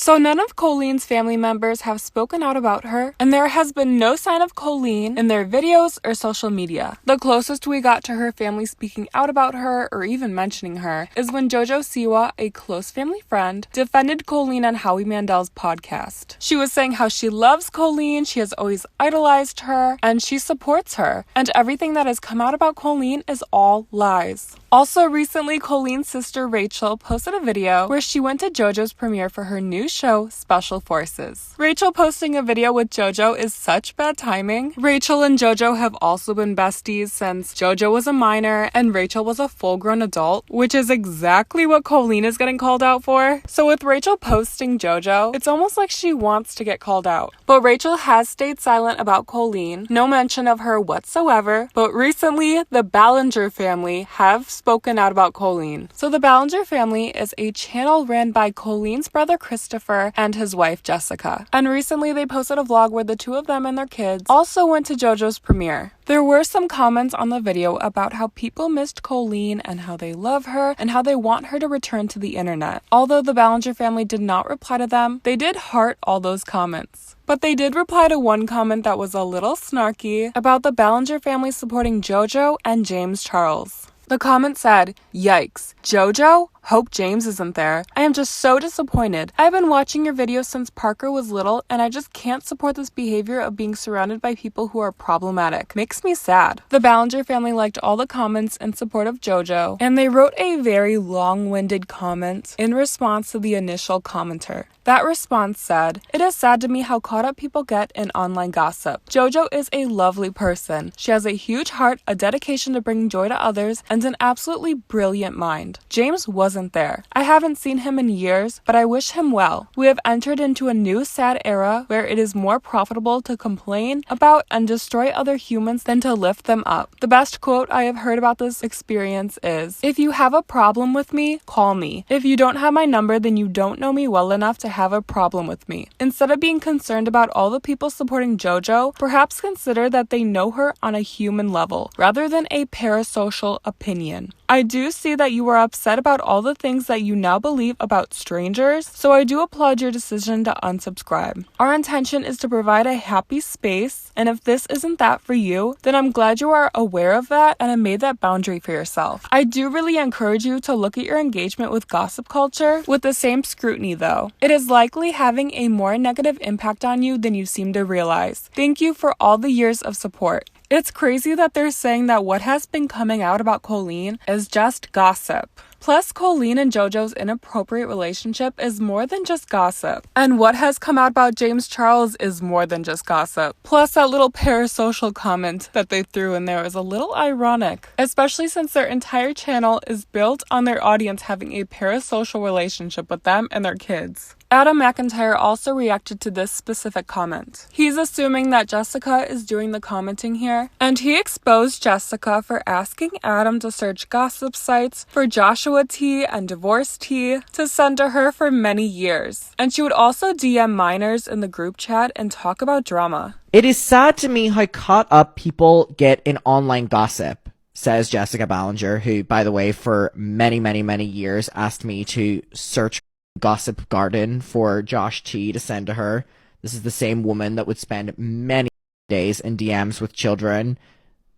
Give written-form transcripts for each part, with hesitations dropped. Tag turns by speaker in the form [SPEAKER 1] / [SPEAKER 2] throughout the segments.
[SPEAKER 1] So none of Colleen's family members have spoken out about her, and there has been no sign of Colleen in their videos or social media. The closest we got to her family speaking out about her or even mentioning her is when JoJo Siwa, a close family friend, defended Colleen on Howie Mandel's podcast. She was saying how she loves Colleen, she has always idolized her, and she supports her, and everything that has come out about Colleen is all lies. Also recently, Colleen's sister Rachel posted a video where she went to JoJo's premiere for her new show, Special Forces. Rachel posting a video with JoJo is such bad timing. Rachel and JoJo have also been besties since JoJo was a minor and Rachel was a full-grown adult, which is exactly what Colleen is getting called out for. So with Rachel posting JoJo, it's almost like she wants to get called out. But Rachel has stayed silent about Colleen, no mention of her whatsoever, but recently the Ballinger family have spoken out about Colleen. So the Ballinger Family is a channel ran by Colleen's brother Christopher and his wife Jessica. And recently they posted a vlog where the two of them and their kids also went to JoJo's premiere. There were some comments on the video about how people missed Colleen and how they love her and how they want her to return to the internet. Although the Ballinger family did not reply to them, they did heart all those comments. But they did reply to one comment that was a little snarky about the Ballinger family supporting JoJo and James Charles. The comment said, "Yikes, JoJo? Hope James isn't there. I am just so disappointed. I've been watching your videos since Parker was little and I just can't support this behavior of being surrounded by people who are problematic. Makes me sad." The Ballinger family liked all the comments in support of JoJo, and they wrote a very long-winded comment in response to the initial commenter. That response said, "It is sad to me how caught up people get in online gossip. JoJo is a lovely person. She has a huge heart, a dedication to bringing joy to others, and an absolutely brilliant mind. James wasn't there. I haven't seen him in years, but I wish him well. We have entered into a new sad era where it is more profitable to complain about and destroy other humans than to lift them up. The best quote I have heard about this experience is, 'If you have a problem with me, call me. If you don't have my number, then you don't know me well enough to have a problem with me.' Instead of being concerned about all the people supporting JoJo, perhaps consider that they know her on a human level, rather than a parasocial opinion. I do see that you are upset about all the things that you now believe about strangers, so I do applaud your decision to unsubscribe. Our intention is to provide a happy space, and if this isn't that for you, then I'm glad you are aware of that and have made that boundary for yourself. I do really encourage you to look at your engagement with gossip culture with the same scrutiny though. It is likely having a more negative impact on you than you seem to realize. Thank you for all the years of support." It's crazy that they're saying that what has been coming out about Colleen is just gossip. Plus, Colleen and JoJo's inappropriate relationship is more than just gossip. And what has come out about James Charles is more than just gossip. Plus, that little parasocial comment that they threw in there is a little ironic, especially since their entire channel is built on their audience having a parasocial relationship with them and their kids. Adam McIntyre also reacted to this specific comment. He's assuming that Jessica is doing the commenting here, and he exposed Jessica for asking Adam to search gossip sites for Joshua tea and divorce tea to send to her for many years. And she would also DM minors in the group chat and talk about drama.
[SPEAKER 2] "It is sad to me how caught up people get in online gossip," says Jessica Ballinger, who, by the way, for many, many, many years asked me to search Gossip Garden for Josh T to send to her. This is the same woman that would spend many days in DMs with children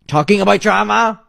[SPEAKER 2] talking about drama.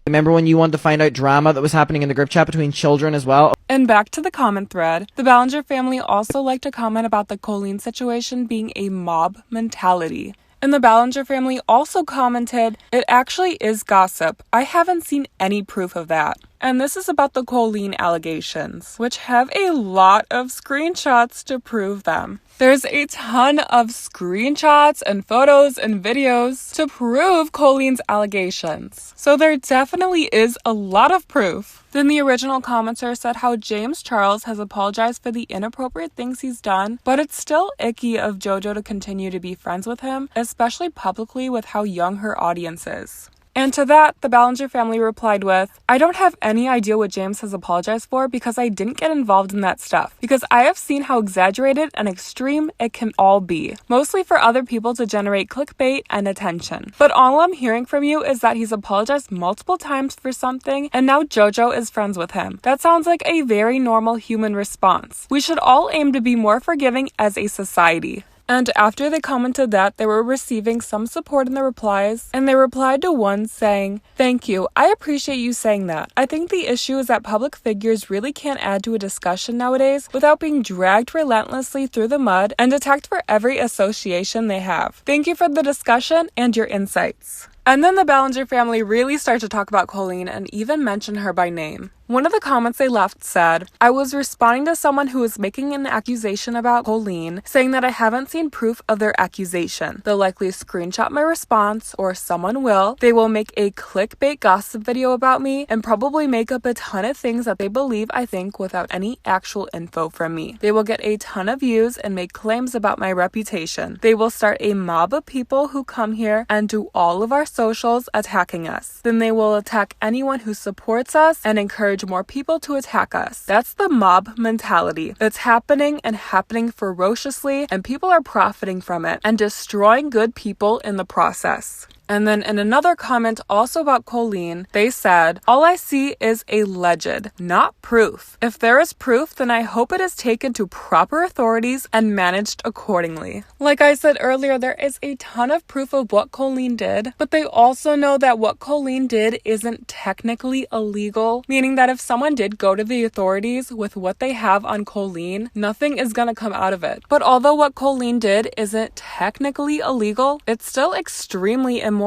[SPEAKER 2] Remember when you wanted to find out drama that was happening in the group chat between children as well?
[SPEAKER 1] And back to the comment thread, the Ballinger family also liked to comment about the Colleen situation being a mob mentality. And the Ballinger family also commented, "It actually is gossip. I haven't seen any proof of that." And this is about the Colleen allegations, which have a lot of screenshots to prove them. There's a ton of screenshots and photos and videos to prove Colleen's allegations. So there definitely is a lot of proof. Then the original commenter said how James Charles has apologized for the inappropriate things he's done, but it's still icky of JoJo to continue to be friends with him, especially publicly with how young her audience is. And to that, the Ballinger family replied with, I don't have any idea what James has apologized for because I didn't get involved in that stuff. Because I have seen how exaggerated and extreme it can all be. Mostly for other people to generate clickbait and attention. But all I'm hearing from you is that he's apologized multiple times for something and now JoJo is friends with him. That sounds like a very normal human response. We should all aim to be more forgiving as a society. And after they commented that, they were receiving some support in the replies, and they replied to one saying, Thank you, I appreciate you saying that. I think the issue is that public figures really can't add to a discussion nowadays without being dragged relentlessly through the mud and attacked for every association they have. Thank you for the discussion and your insights. And then the Ballinger family really started to talk about Colleen and even mention her by name. One of the comments they left said, I was responding to someone who was making an accusation about Colleen, saying that I haven't seen proof of their accusation. They'll likely screenshot my response, or someone will. They will make a clickbait gossip video about me and probably make up a ton of things that they believe I think without any actual info from me. They will get a ton of views and make claims about my reputation. They will start a mob of people who come here and do all of our socials attacking us. Then they will attack anyone who supports us and encourage more people to attack us. That's the mob mentality. It's happening and happening ferociously, and people are profiting from it and destroying good people in the process. And then in another comment also about Colleen, they said, all I see is a legend, not proof. If there is proof, then I hope it is taken to proper authorities and managed accordingly. Like I said earlier, there is a ton of proof of what Colleen did, but they also know that what Colleen did isn't technically illegal, meaning that if someone did go to the authorities with what they have on Colleen, nothing is gonna come out of it. But although what Colleen did isn't technically illegal, it's still extremely immoral.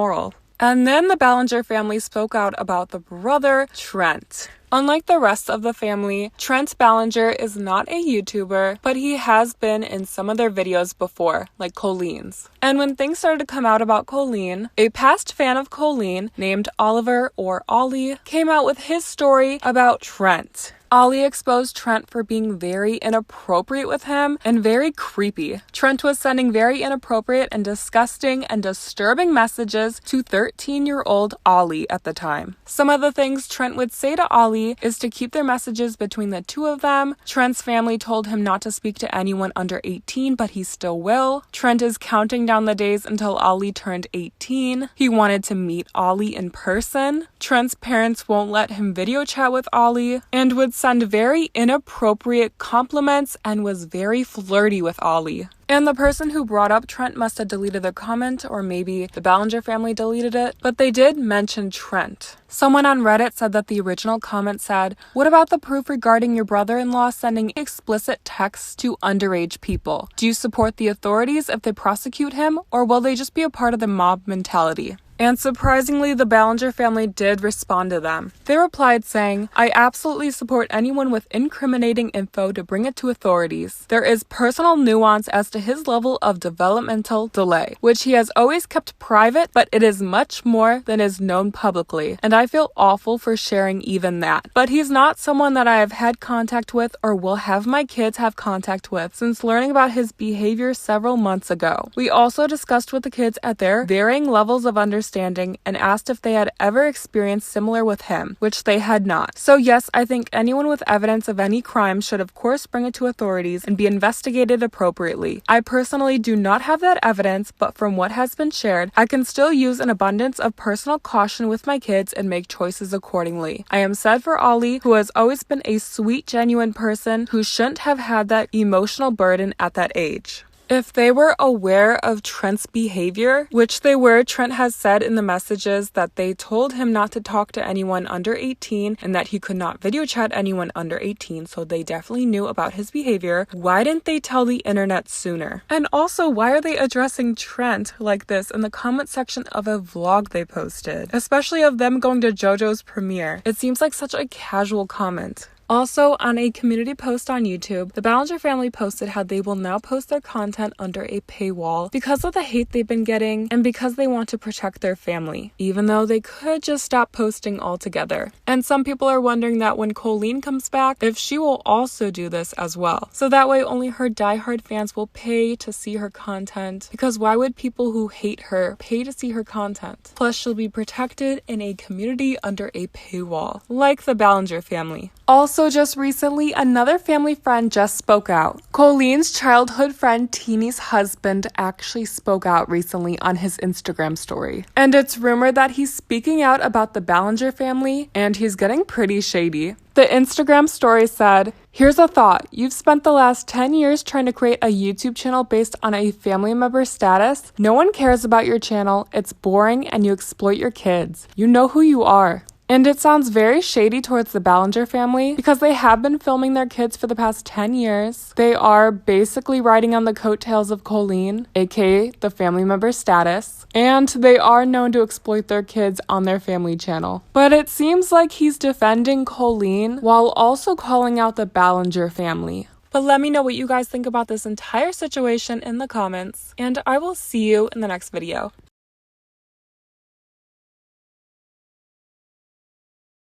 [SPEAKER 1] And then the Ballinger family spoke out about the brother, Trent. Unlike the rest of the family, Trent Ballinger is not a YouTuber, but he has been in some of their videos before, like Colleen's. And when things started to come out about Colleen, a past fan of Colleen named Oliver or Ollie came out with his story about Trent. Ollie exposed Trent for being very inappropriate with him and very creepy. Trent was sending very inappropriate and disgusting and disturbing messages to 13-year-old Ollie at the time. Some of the things Trent would say to Ollie is to keep their messages between the two of them. Trent's family told him not to speak to anyone under 18, but he still will. Trent is counting down the days until Ollie turned 18. He wanted to meet Ollie in person. Trent's parents won't let him video chat with Ollie and would send very inappropriate compliments and was very flirty with Ollie. And the person who brought up Trent must have deleted their comment, or maybe the Ballinger family deleted it, but they did mention Trent. Someone on Reddit said that the original comment said, what about the proof regarding your brother-in-law sending explicit texts to underage people? Do you support the authorities if they prosecute him, or will they just be a part of the mob mentality? And surprisingly, the Ballinger family did respond to them. They replied saying, I absolutely support anyone with incriminating info to bring it to authorities. There is personal nuance as to his level of developmental delay, which he has always kept private, but it is much more than is known publicly, and I feel awful for sharing even that. But he's not someone that I have had contact with or will have my kids have contact with since learning about his behavior several months ago. We also discussed with the kids at their varying levels of understanding and asked if they had ever experienced similar with him, which they had not. So yes, I think anyone with evidence of any crime should of course bring it to authorities and be investigated appropriately. I personally do not have that evidence, but from what has been shared, I can still use an abundance of personal caution with my kids and make choices accordingly. I am sad for Ollie, who has always been a sweet, genuine person who shouldn't have had that emotional burden at that age. If they were aware of Trent's behavior, which they were, Trent has said in the messages that they told him not to talk to anyone under 18 and that he could not video chat anyone under 18, so they definitely knew about his behavior. Why didn't they tell the internet sooner? And also, why are they addressing Trent like this in the comment section of a vlog they posted? Especially of them going to JoJo's premiere. It seems like such a casual comment. Also, on a community post on YouTube, the Ballinger family posted how they will now post their content under a paywall because of the hate they've been getting and because they want to protect their family, even though they could just stop posting altogether. And some people are wondering that when Colleen comes back, if she will also do this as well. So that way only her diehard fans will pay to see her content, because why would people who hate her pay to see her content? Plus, she'll be protected in a community under a paywall, like the Ballinger family. Also, just recently, another family friend just spoke out. Colleen's childhood friend Teeny's husband actually spoke out recently on his Instagram story. And it's rumored that he's speaking out about the Ballinger family, and he's getting pretty shady. The Instagram story said, "Here's a thought. You've spent the last 10 years trying to create a YouTube channel based on a family member's status. No one cares about your channel. It's boring and you exploit your kids. You know who you are." And it sounds very shady towards the Ballinger family because they have been filming their kids for the past 10 years. They are basically riding on the coattails of Colleen, aka the family member status, and they are known to exploit their kids on their family channel. But it seems like he's defending Colleen while also calling out the Ballinger family. But let me know what you guys think about this entire situation in the comments, and I will see you in the next video.